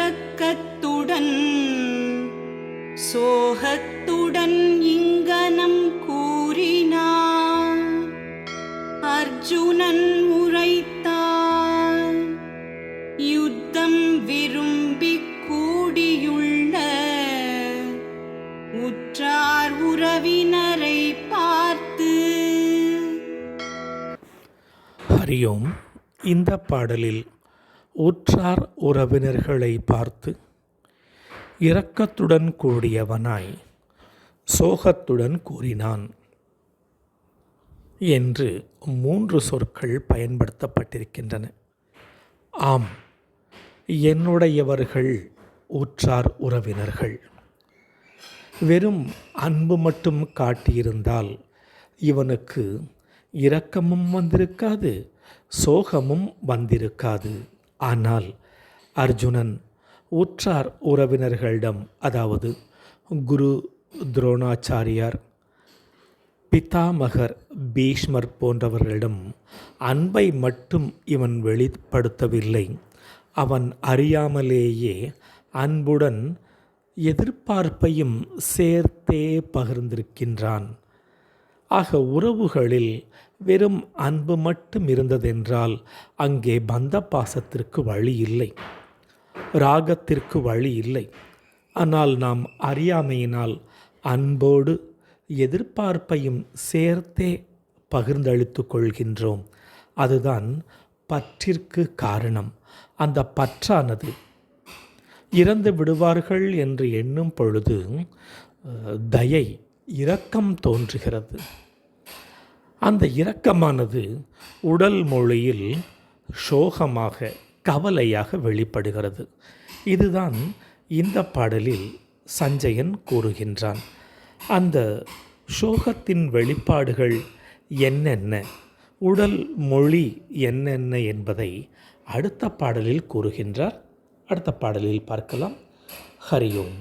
இரக்கத்துடன் சோகத்துடன் இங்கனம் கூறினான். அர்ஜுனன் உரைத்தான், யுத்தம் விரும்பிக் கூடியுள்ள உற்றார் உறவினரை பார்த்து. ஹரியோம். இந்த பாடலில் உற்றார் உறவினர்களை பார்த்து இரக்கத்துடன் கூடியவனாய் சோகத்துடன் கூறினான் என்று 3 சொற்கள் பயன்படுத்தப்பட்டிருக்கின்றன. ஆம், என்னுடையவர்கள் உற்றார் உறவினர்கள். வெறும் அன்பு மட்டும் காட்டியிருந்தால் இவனுக்கு இரக்கமும் வந்திருக்காது, சோகமும் வந்திருக்காது. ஆனால் அர்ஜுனன் உற்றார் உறவினர்களிடம், அதாவது குரு துரோணாச்சாரியார், பிதாமகர் பீஷ்மர் போன்றவர்களிடம் அன்பை மட்டும் இவன் வெளிப்படுத்தவில்லை. அவன் அறியாமலேயே அன்புடன் எதிர்பார்ப்பையும் சேர்த்தே பகிர்ந்திருக்கின்றான். ஆக உறவுகளில் வெறும் அன்பு மட்டும் இருந்ததென்றால் அங்கே பந்த பாசத்திற்கு வழி இல்லை, ராகத்திற்கு வழி இல்லை. ஆனால் நாம் அறியாமையினால் அன்போடு எதிர்பார்ப்பையும் சேர்த்தே பகிர்ந்தளித்து கொள்கின்றோம். அதுதான் பற்றிற்கு காரணம். அந்த பற்றானது இறந்து விடுவார்கள் என்று எண்ணும் பொழுது தயை, இரக்கம் தோன்றுகிறது. அந்த இரக்கமானது உடல் மொழியில் சோகமாக, கவலையாக வெளிப்படுகிறது. இதுதான் இந்த பாடலில் சஞ்சயன் கூறுகின்றான். அந்த சோகத்தின் வெளிப்பாடுகள் என்னென்ன, உடல் மொழி என்னென்ன என்பதை அடுத்த பாடலில் கூறுகின்றார். அடுத்த பாடலில் பார்க்கலாம். ஹரியோம்.